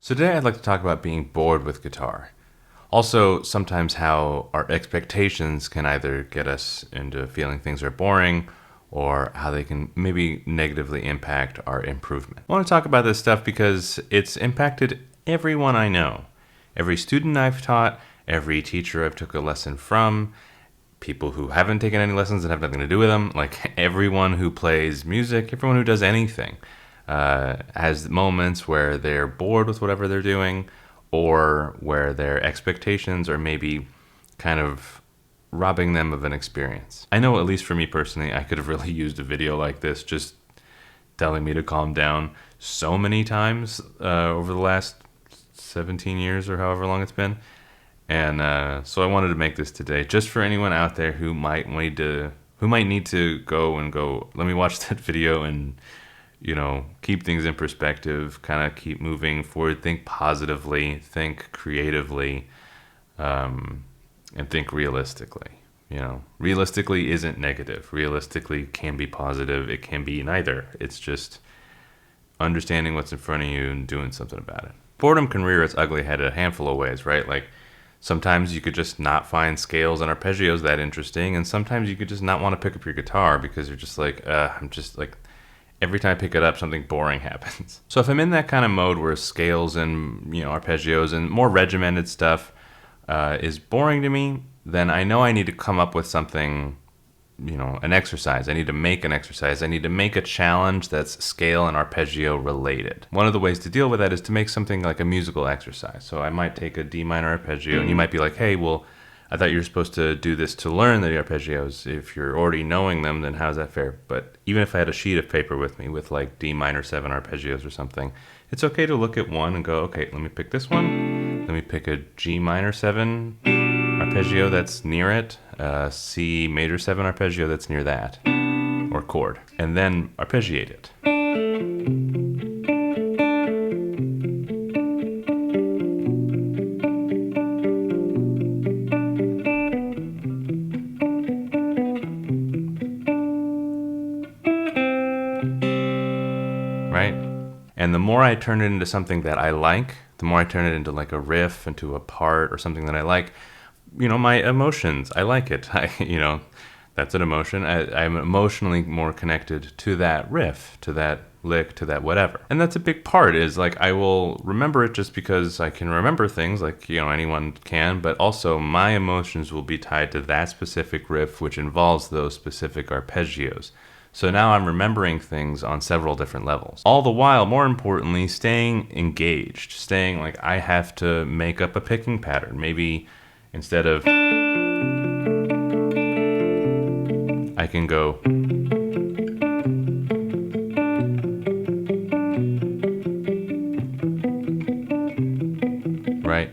So today I'd like to talk about being bored with guitar. Also, sometimes how our expectations can either get us into feeling things are boring or how they can maybe negatively impact our improvement. I want to talk about this stuff because it's impacted everyone I know. Every student I've taught, every teacher I've took a lesson from, people who haven't taken any lessons and have nothing to do with them, like everyone who plays music, everyone who does anything, has moments where they're bored with whatever they're doing or where their expectations are maybe kind of robbing them of an experience. I know, at least for me personally, I could have really used a video like this just telling me to calm down so many times over the last 17 years or however long it's been. And so I wanted to make this today just for anyone out there who might need to go, let me watch that video and, keep things in perspective, kind of keep moving forward, think positively, think creatively, and think realistically. Realistically isn't negative. Realistically can be positive. It can be neither. It's just understanding what's in front of you and doing something about it. Boredom can rear its ugly head a handful of ways, right? Like, sometimes you could just not find scales and arpeggios that interesting, and sometimes you could just not want to pick up your guitar because you're just like, every time I pick it up, something boring happens. So if I'm in that kind of mode where scales and arpeggios and more regimented stuff is boring to me, then I know I need to come up with something, an exercise. I need to make an exercise. I need to make a challenge that's scale and arpeggio related. One of the ways to deal with that is to make something like a musical exercise. So I might take a D minor arpeggio, and you might be like, hey, well, I thought you were supposed to do this to learn the arpeggios. If you're already knowing them, then how's that fair? But even if I had a sheet of paper with me with like D minor 7 arpeggios or something, it's okay to look at one and go, okay, let me pick this one. Let me pick a G minor 7 arpeggio that's near it, C major 7 arpeggio that's near that, or chord, and then arpeggiate it. Right? And the more I turn it into something that I like, the more I turn it into like a riff, into a part or something that I like, my emotions, I like it. That's an emotion. I'm emotionally more connected to that riff, to that lick, to that whatever. And that's a big part, is like I will remember it just because I can remember things like, anyone can, but also my emotions will be tied to that specific riff, which involves those specific arpeggios. So now I'm remembering things on several different levels. All the while, more importantly, staying engaged, staying like I have to make up a picking pattern. Maybe instead of, I can go, right?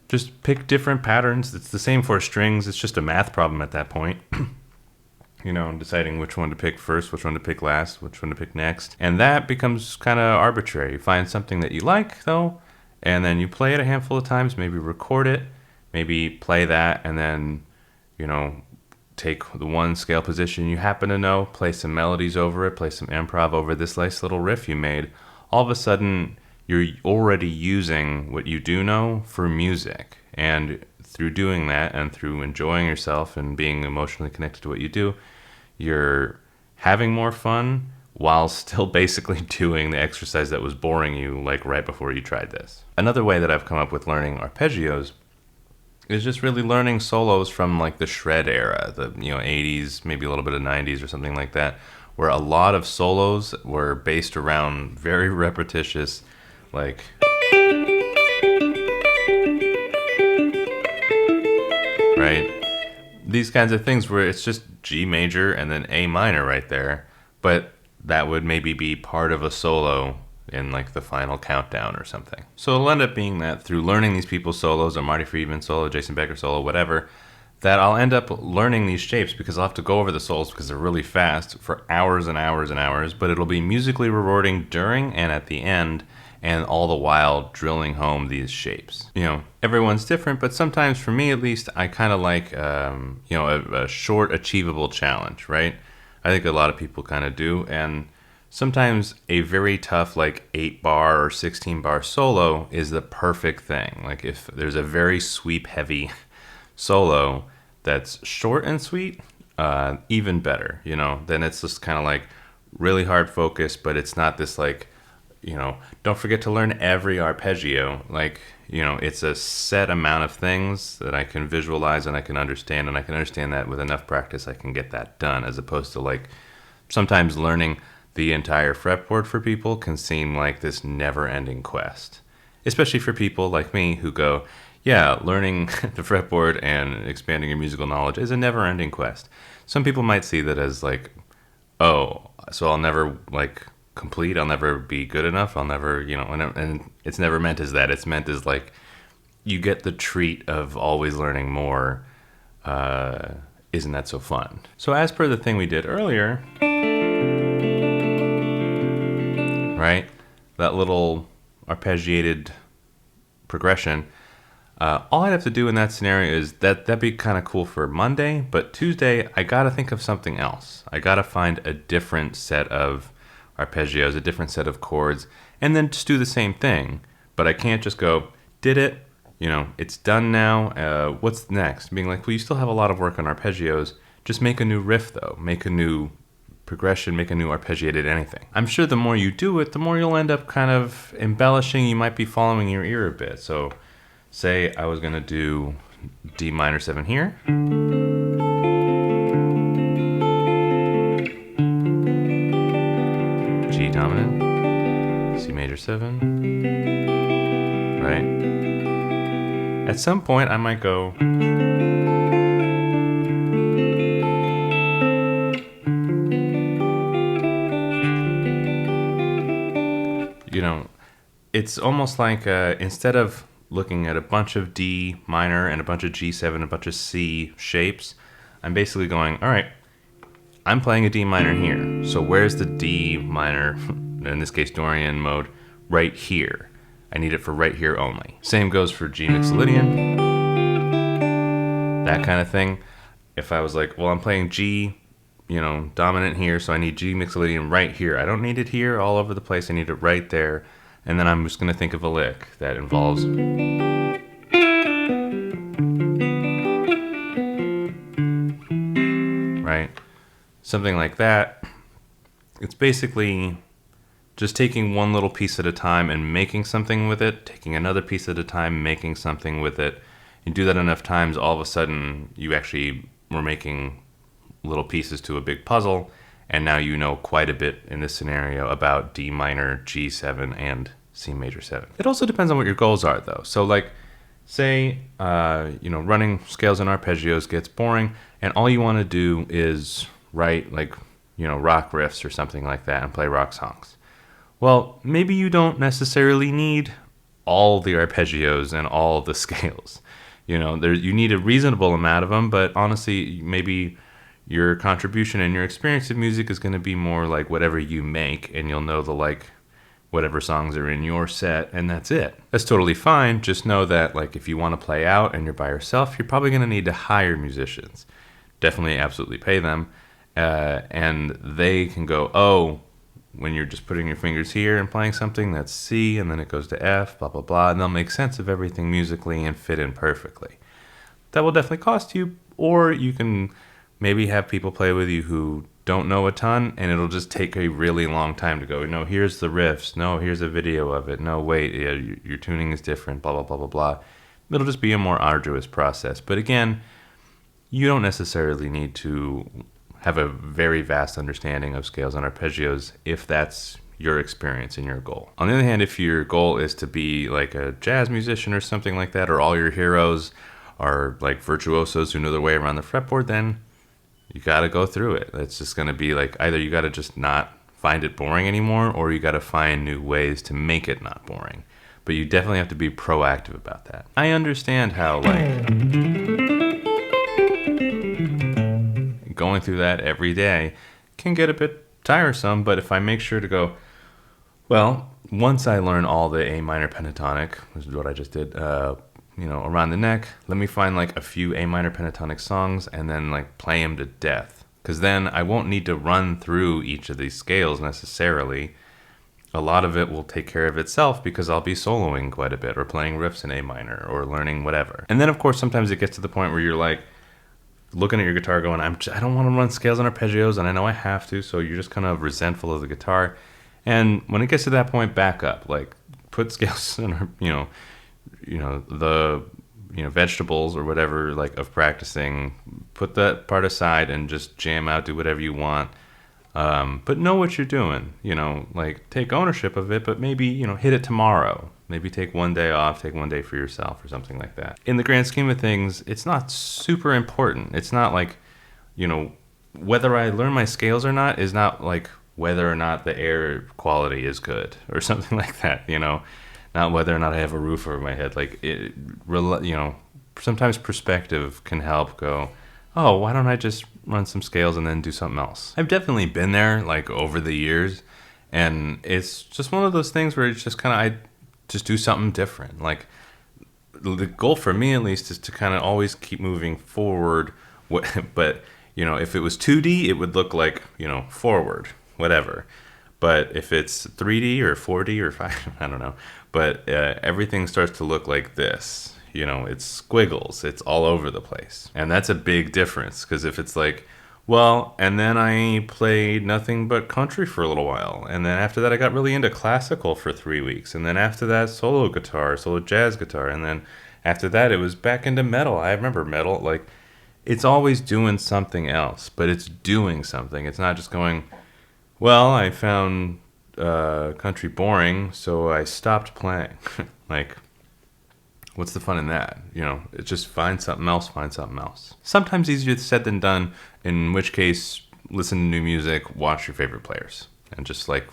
Just pick different patterns. It's the same for strings. It's just a math problem at that point. Deciding which one to pick first, which one to pick last, which one to pick next. And that becomes kind of arbitrary. You find something that you like, though, and then you play it a handful of times, maybe record it, maybe play that, and then, take the one scale position you happen to know, play some melodies over it, play some improv over this nice little riff you made. All of a sudden, you're already using what you do know for music. And through doing that and through enjoying yourself and being emotionally connected to what you do, you're having more fun while still basically doing the exercise that was boring you like right before you tried this. Another way that I've come up with learning arpeggios is just really learning solos from like the shred era, the 80s, maybe a little bit of 90s or something like that, where a lot of solos were based around very repetitious, like, right? These kinds of things where it's just G major and then A minor right there, but that would maybe be part of a solo in like the final countdown or something. So it'll end up being that through learning these people's solos, or Marty Friedman solo, Jason Becker solo, whatever, that I'll end up learning these shapes because I'll have to go over the solos because they're really fast for hours and hours and hours, but it'll be musically rewarding during and at the end, and all the while drilling home these shapes. Everyone's different, but sometimes for me at least, I kind of like, a short achievable challenge, right? I think a lot of people kind of do, and sometimes a very tough, like 8 bar or 16 bar solo is the perfect thing. Like if there's a very sweep heavy solo that's short and sweet, even better, then it's just kind of like really hard focus, but it's not this like, don't forget to learn every arpeggio. Like, it's a set amount of things that I can visualize and I can understand, and I can understand that with enough practice I can get that done, as opposed to like sometimes learning the entire fretboard for people can seem like this never-ending quest, especially for people like me who go, yeah, learning the fretboard and expanding your musical knowledge is a never-ending quest. Some people might see that as like, oh, so I'll never like complete, I'll never be good enough, I'll never, and it's never meant as that. It's meant as like you get the treat of always learning more. Isn't that so fun? So as per the thing we did earlier, right, that little arpeggiated progression, all I'd have to do in that scenario is that'd be kind of cool for Monday, but Tuesday I gotta think of something else. I gotta find a different set of arpeggios, a different set of chords, and then just do the same thing. But I can't just go, did it, it's done now, what's next? Being like, well, you still have a lot of work on arpeggios, just make a new riff though, make a new progression, make a new arpeggiated anything. I'm sure the more you do it, the more you'll end up kind of embellishing, you might be following your ear a bit. So say I was gonna do D minor 7 here. G dominant, C major 7, right? At some point I might go, it's almost like instead of looking at a bunch of D minor and a bunch of G7, a bunch of C shapes, I'm basically going, all right, I'm playing a D minor here. So where's the D minor, in this case Dorian mode, right here. I need it for right here only. Same goes for G Mixolydian, that kind of thing. If I was like, well, I'm playing G, dominant here, so I need G Mixolydian right here. I don't need it here all over the place, I need it right there. And then I'm just gonna think of a lick that involves right? Something like that. It's basically just taking one little piece at a time and making something with it, taking another piece at a time, making something with it. You do that enough times, all of a sudden you actually were making little pieces to a big puzzle, and now you know quite a bit in this scenario about D minor, G7, and C major 7. It also depends on what your goals are though. So like, say, running scales and arpeggios gets boring, and all you want to do is write like, rock riffs or something like that and play rock songs. Well, maybe you don't necessarily need all the arpeggios and all the scales. You need a reasonable amount of them, but honestly, maybe your contribution and your experience of music is going to be more like whatever you make, and you'll know whatever songs are in your set, and that's it. That's totally fine. Just know that like if you want to play out and you're by yourself, you're probably going to need to hire musicians. Definitely absolutely pay them. And they can go, oh, when you're just putting your fingers here and playing something, that's C, and then it goes to F, blah, blah, blah, and they'll make sense of everything musically and fit in perfectly. That will definitely cost you, or you can maybe have people play with you who don't know a ton, and it'll just take a really long time to go, no, here's the riffs, no, here's a video of it, no, wait, yeah, your tuning is different, blah, blah, blah, blah, blah. It'll just be a more arduous process. But again, you don't necessarily need to have a very vast understanding of scales and arpeggios if that's your experience and your goal. On the other hand, if your goal is to be like a jazz musician or something like that, or all your heroes are like virtuosos who know their way around the fretboard, then you got to go through it. It's just going to be like either you got to just not find it boring anymore, or you got to find new ways to make it not boring. But you definitely have to be proactive about that. I understand how going through that every day can get a bit tiresome, but if I make sure to go, well, once I learn all the A minor pentatonic, which is what I just did, around the neck, let me find like a few A minor pentatonic songs and then like play them to death. because then I won't need to run through each of these scales necessarily. A lot of it will take care of itself because I'll be soloing quite a bit or playing riffs in A minor or learning whatever. And then, of course, sometimes it gets to the point where you're like looking at your guitar going, I don't want to run scales and arpeggios, and I know I have to, so you're just kind of resentful of the guitar. And when it gets to that point, back up. Like, put scales in, the vegetables or whatever, like, of practicing. Put that part aside and just jam out, do whatever you want. But know what you're doing, like take ownership of it, but maybe, hit it tomorrow. Maybe take one day off, take one day for yourself or something like that. In the grand scheme of things, it's not super important. It's not like, whether I learn my scales or not is not like whether or not the air quality is good or something like that, not whether or not I have a roof over my head. Like sometimes perspective can help go, oh, why don't I just run some scales and then do something else? I've definitely been there, like, over the years, and it's just one of those things where it's just kind of, I just do something different. Like, the goal for me, at least, is to kind of always keep moving forward, but, if it was 2D, it would look like, forward, whatever. But if it's 3D or 4D or 5, I don't know, but everything starts to look like this. It's squiggles. It's all over the place. And that's a big difference, because if it's like, well, and then I played nothing but country for a little while, and then after that I got really into classical for 3 weeks, and then after that solo guitar, solo jazz guitar, and then after that it was back into metal. I remember metal. Like, it's always doing something else, but it's doing something. It's not just going, well, I found country boring, so I stopped playing. Like, what's the fun in that? It's just find something else. Sometimes easier said than done, in which case, listen to new music, watch your favorite players, and just, like,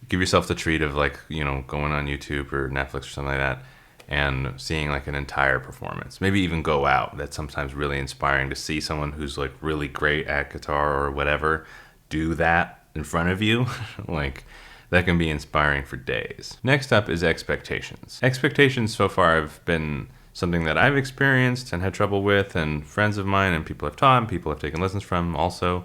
give yourself the treat of, like, going on YouTube or Netflix or something like that and seeing, like, an entire performance. Maybe even go out. That's sometimes really inspiring to see someone who's, like, really great at guitar or whatever do that in front of you. Like, that can be inspiring for days. Next up is expectations. Expectations so far have been something that I've experienced and had trouble with, and friends of mine and people I've taught and people I've taken lessons from also,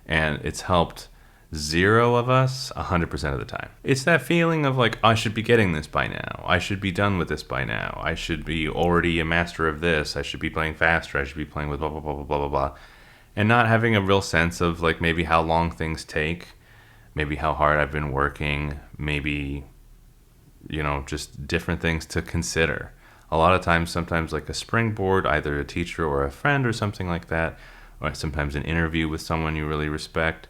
and it's helped 0 of us 100% of the time. It's that feeling of like, I should be getting this by now. I should be done with this by now. I should be already a master of this. I should be playing faster. I should be playing with blah, blah, blah, blah, blah, blah, blah. And not having a real sense of like maybe how long things take, maybe how hard I've been working, maybe, just different things to consider. A lot of times, sometimes like a springboard, either a teacher or a friend or something like that, or sometimes an interview with someone you really respect,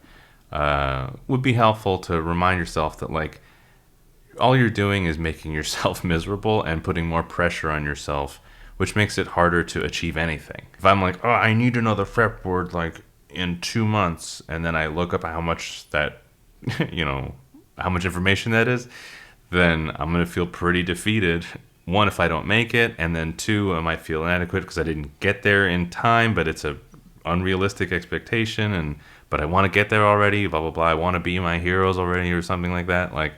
would be helpful to remind yourself that like all you're doing is making yourself miserable and putting more pressure on yourself, which makes it harder to achieve anything. If I'm like, oh, I need another fretboard like in 2 months, and then I look up how much that, how much information that is, then I'm going to feel pretty defeated. 1, if I don't make it, and then 2, I might feel inadequate because I didn't get there in time, but it's a unrealistic expectation, but I want to get there already, blah, blah, blah. I want to be my heroes already or something like that. Like,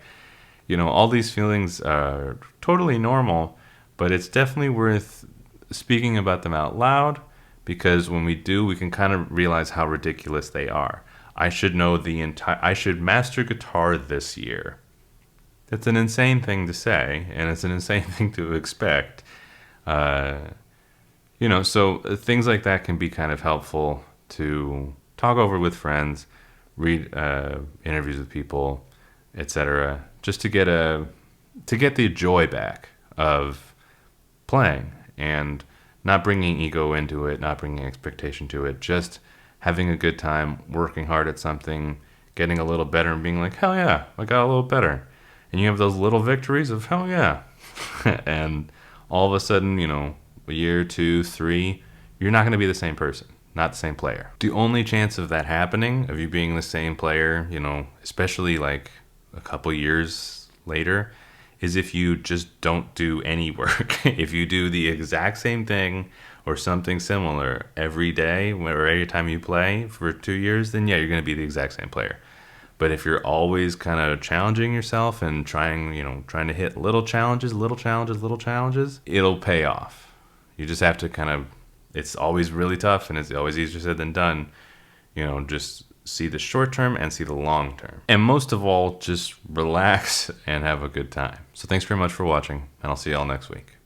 all these feelings are totally normal, but it's definitely worth speaking about them out loud, because when we do, we can kind of realize how ridiculous they are. I should master guitar this year. That's an insane thing to say, and it's an insane thing to expect. So things like that can be kind of helpful to talk over with friends, read interviews with people, etc., just to get the joy back of playing and not bringing ego into it, not bringing expectation to it, just having a good time, working hard at something, getting a little better and being like, hell yeah, I got a little better. And you have those little victories of hell yeah. And all of a sudden, a year, 2, 3, you're not going to be the same person, not the same player. The only chance of that happening, of you being the same player, especially like a couple years later, is if you just don't do any work. If you do the exact same thing or something similar every day or every time you play for 2 years, then yeah, you're going to be the exact same player. But if you're always kind of challenging yourself and trying to hit little challenges, it'll pay off. You just have to it's always really tough, and it's always easier said than done. just see the short term and see the long term. And most of all, just relax and have a good time. So thanks very much for watching, and I'll see y'all next week.